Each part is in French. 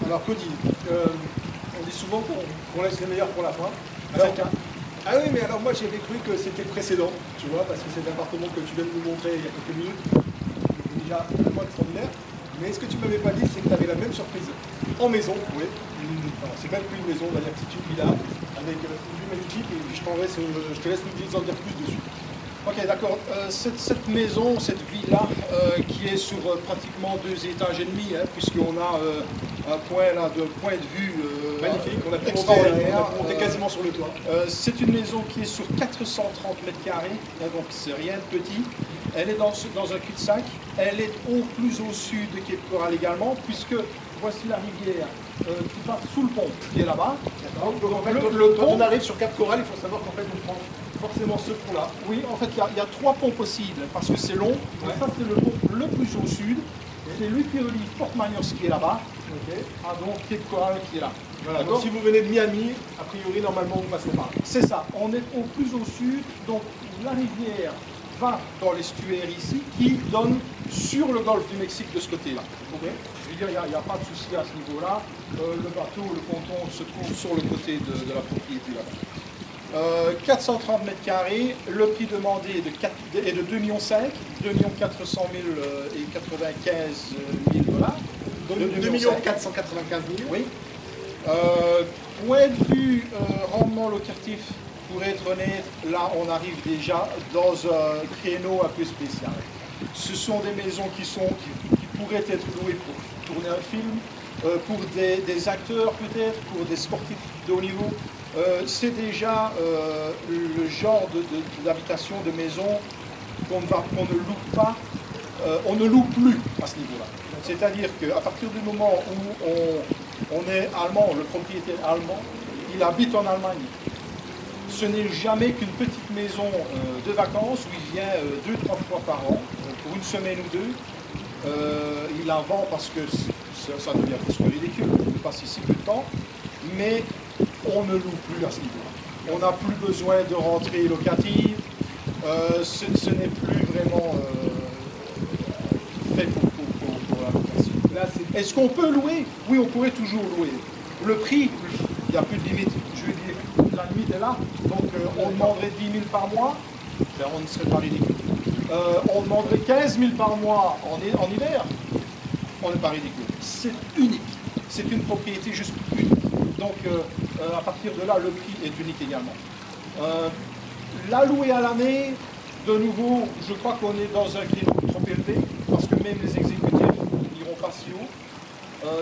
Alors Cody, on dit souvent qu'on laisse les meilleurs pour la fin. Alors, ah oui, mais alors moi j'avais cru que c'était le précédent, tu vois, parce que c'est l'appartement que tu viens de nous montrer il y a quelques minutes, qui est déjà vraiment extraordinaire. Mais ce que tu m'avais pas dit, c'est que tu avais la même surprise en maison, oui. Enfin, c'est même plus une maison, on va dire que c'est une villa, avec une vue magnifique, et je te laisse nous en dire plus dessus. ok, d'accord. Cette maison, cette villa, qui est sur pratiquement 2 étages et demi, hein, puisqu'on a un point là de vue Magnifique, on a pu extraordinaire. monter quasiment sur le toit. C'est une maison qui est sur 430 mètres carrés, hein, donc c'est rien de petit. Elle est dans un cul-de-sac. Elle est plus au sud de Cape Coral également, puisque voici la rivière qui passe sous le pont, qui est là-bas. Donc en fait, quand on arrive sur Cap Coral, il faut savoir qu'en fait on prend forcément ce pont-là. Oui, en fait, il y a 3 ponts possibles, parce que c'est long. Ouais. Ça, c'est le pont le plus au sud. C'est lui qui relie Fort Myers, qui est là-bas, Okay. à donc Cape Coral, qui est là. Voilà, donc D'accord. si vous venez de Miami, a priori normalement vous passez par là. C'est ça, on est au plus au sud, donc la rivière va dans l'estuaire ici, qui donne sur le golfe du Mexique de ce côté-là. Ok. Je veux dire, il n'y a pas de souci à ce niveau-là. Le bateau, le ponton se trouve sur le côté de la propriété là-bas. 430 mètres carrés, le prix demandé est de 2,5 millions, 2 400 000 et 95 000 dollars. Donc De 2 495 000. Oui. Point de vue rendement locatif, pour être honnête, là on arrive déjà dans un créneau un peu spécial. Ce sont des maisons qui pourraient être louées pour tourner un film, pour des acteurs peut-être, pour des sportifs de haut niveau. C'est déjà le genre d'habitation, de maison qu'on ne loue pas, on ne loue plus à ce niveau-là. C'est-à-dire qu'à partir du moment où on est allemand, le propriétaire allemand, il habite en Allemagne. Ce n'est jamais qu'une petite maison de vacances où il vient 2-3 fois par an, pour une semaine ou deux. Il la vend parce que ça devient presque ridicule, il passe ici peu de temps, mais on ne loue plus à ce niveau-là. On n'a plus besoin de rentrée locative, ce n'est plus vraiment fait pour la location. Est-ce qu'on peut louer? Oui, on pourrait toujours louer. Le prix, il n'y a plus de limite. Je veux dire, la limite est là. Donc on demanderait 10 000 par mois, on ne serait pas ridicule. On demanderait 15 000 par mois en hiver, on n'est pas ridicule. C'est unique. C'est une propriété juste unique. Donc à partir de là, le prix est unique également. La louer à l'année, de nouveau, je crois qu'on est dans un créneau trop élevé, parce que même les exécutifs n'iront pas si haut.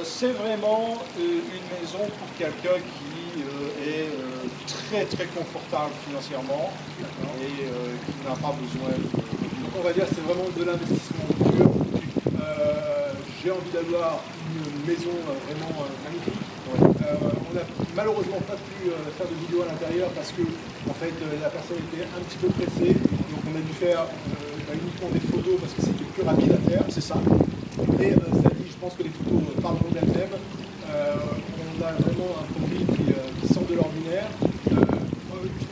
C'est vraiment une maison pour quelqu'un qui est très très confortable financièrement et qui n'a pas besoin de... Donc on va dire que c'est vraiment de l'investissement pur. J'ai envie d'avoir une maison vraiment magnifique. Ouais. On n'a malheureusement pas pu faire de vidéo à l'intérieur parce que en fait, la personne était un petit peu pressée. Donc on a dû faire uniquement des photos parce que c'était plus rapide à faire, c'est ça. Et ça dit, je pense que les photos parleront d'elles-mêmes. On a vraiment un profil qui sort de l'ordinaire.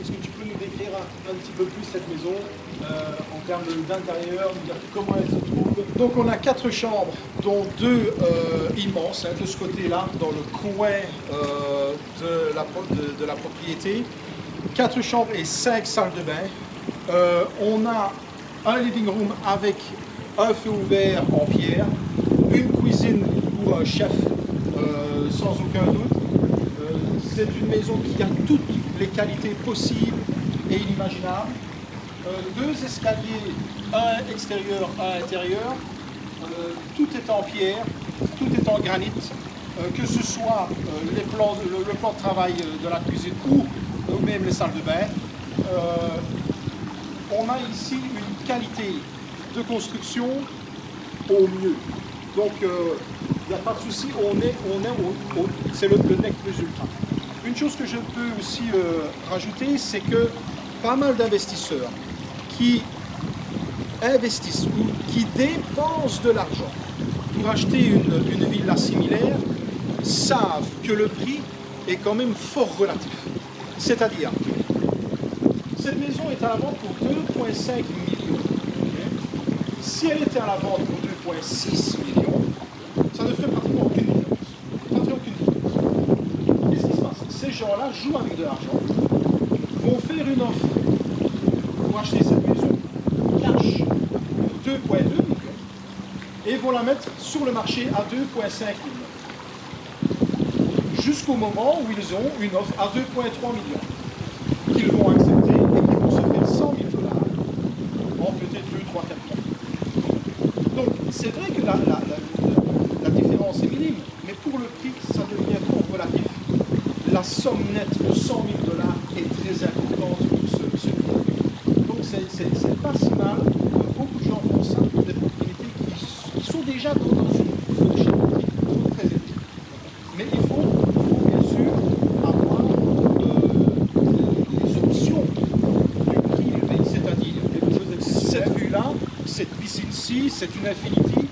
Est-ce que tu peux nous décrire un petit peu plus cette maison en termes d'intérieur, nous dire comment elle se trouve? Donc on a 4 chambres, dont 2 immenses, hein, de ce côté-là, dans le coin de la propriété. 4 chambres et 5 salles de bain. On a un living room avec un feu ouvert en pierre, une cuisine pour un chef, sans aucun doute. C'est une maison qui a toutes les qualités possibles et inimaginables. 2 escaliers, un extérieur, un intérieur. Tout est en pierre, tout est en granit. Que ce soit le plan de travail de la cuisine ou même les salles de bain. On a ici une qualité de construction au mieux. Donc, il n'y a pas de souci, c'est le nec plus ultra. Une chose que je peux aussi rajouter, c'est que pas mal d'investisseurs qui investissent ou qui dépensent de l'argent pour acheter une villa similaire savent que le prix est quand même fort relatif. C'est-à-dire, cette maison est à la vente pour 2,5 millions. Si elle était à la vente pour 2,6 millions, ça ne ferait pratiquement aucune différence. Ça ne ferait aucune gens-là jouent avec de l'argent, vont faire une offre pour acheter cette maison cash 2,2 millions et vont la mettre sur le marché à 2,5 millions. Jusqu'au moment où ils ont une offre à 2,3 millions qu'ils vont accepter et qui vont se faire 100 000 $ en peut-être 2, 3, 4 mois. Donc c'est vrai que la différence est minime, mais pour le prix, ça devient trop relatif. La somme nette de 100 000 $ est très importante pour ce prix. Donc c'est pas si mal. Beaucoup de gens font ça pour des propriétés qui sont déjà dans une fourchette très élevée. Mais il faut bien sûr avoir les options du prix élevé, c'est-à-dire cette vue-là, cette piscine-ci, c'est une Infinity,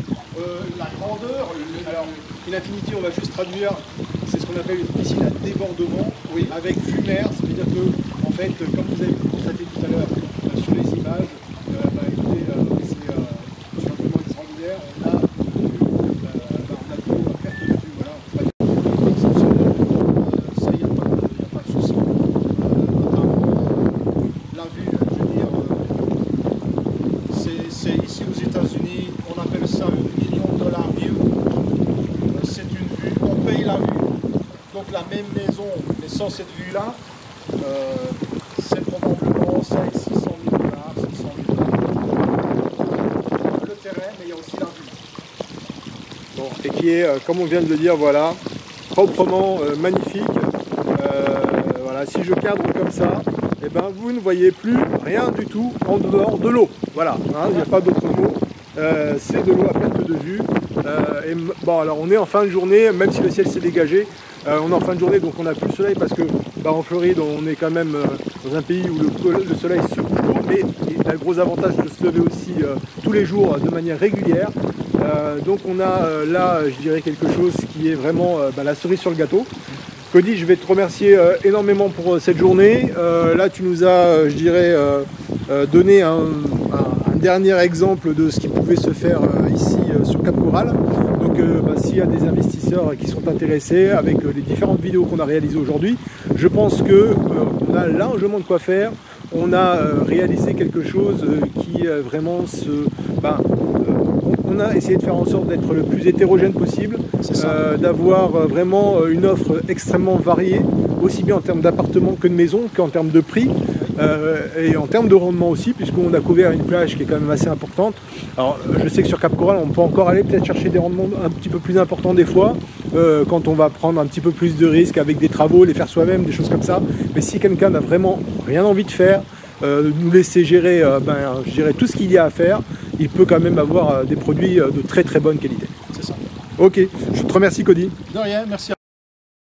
la grandeur. Alors, une Infinity, on va juste traduire, c'est ce qu'on appelle une piscine à débordement, oui, avec vue mer, c'est-à-dire que, en fait, comme vous avez pu constater tout à l'heure sur les images, écoutez, c'est simplement extraordinaire. On a tout à perte de vue, voilà. Exceptionnel, ça, il n'y a pas de souci. La vue, je veux dire, c'est ici aux États-Unis, on appelle ça une $1 million view. C'est une vue, on paye la vue. Donc la même maison, mais sans cette vue-là, c'est probablement 500 000 $, 600 000 $. Le terrain, mais il y a aussi la vue. Bon, et qui est, comme on vient de le dire, voilà, proprement magnifique. Voilà, si je cadre comme ça, eh ben, vous ne voyez plus rien du tout en dehors de l'eau. Voilà, hein, il n'y a pas d'autre mot. C'est de l'eau à perte de vue. Bon, alors on est en fin de journée, même si le ciel s'est dégagé, on est en fin de journée, donc on n'a plus le soleil parce que en Floride, on est quand même dans un pays où le soleil se couche tôt, mais il a le gros avantage de se lever aussi tous les jours de manière régulière. Donc on a là, je dirais, quelque chose qui est vraiment la cerise sur le gâteau. Cody, je vais te remercier énormément pour cette journée. Là, tu nous as, je dirais, donné un dernier exemple de ce qui pouvait se faire ici sur Cap Coral. Donc s'il y a des investisseurs qui sont intéressés avec les différentes vidéos qu'on a réalisées aujourd'hui, je pense qu'on a largement de quoi faire. On a réalisé quelque chose qui vraiment on a essayé de faire en sorte d'être le plus hétérogène possible, d'avoir vraiment une offre extrêmement variée, aussi bien en termes d'appartements que de maisons, qu'en termes de prix, et en termes de rendement aussi, puisqu'on a couvert une plage qui est quand même assez importante. Alors je sais que sur Cap Coral, on peut encore aller peut-être chercher des rendements un petit peu plus importants des fois, quand on va prendre un petit peu plus de risques avec des travaux, les faire soi-même, des choses comme ça. Mais si quelqu'un n'a vraiment rien envie de faire, nous laisser gérer je dirais tout ce qu'il y a à faire, il peut quand même avoir des produits de très très bonne qualité. C'est ça. Ok, je te remercie Cody. De rien, merci à vous.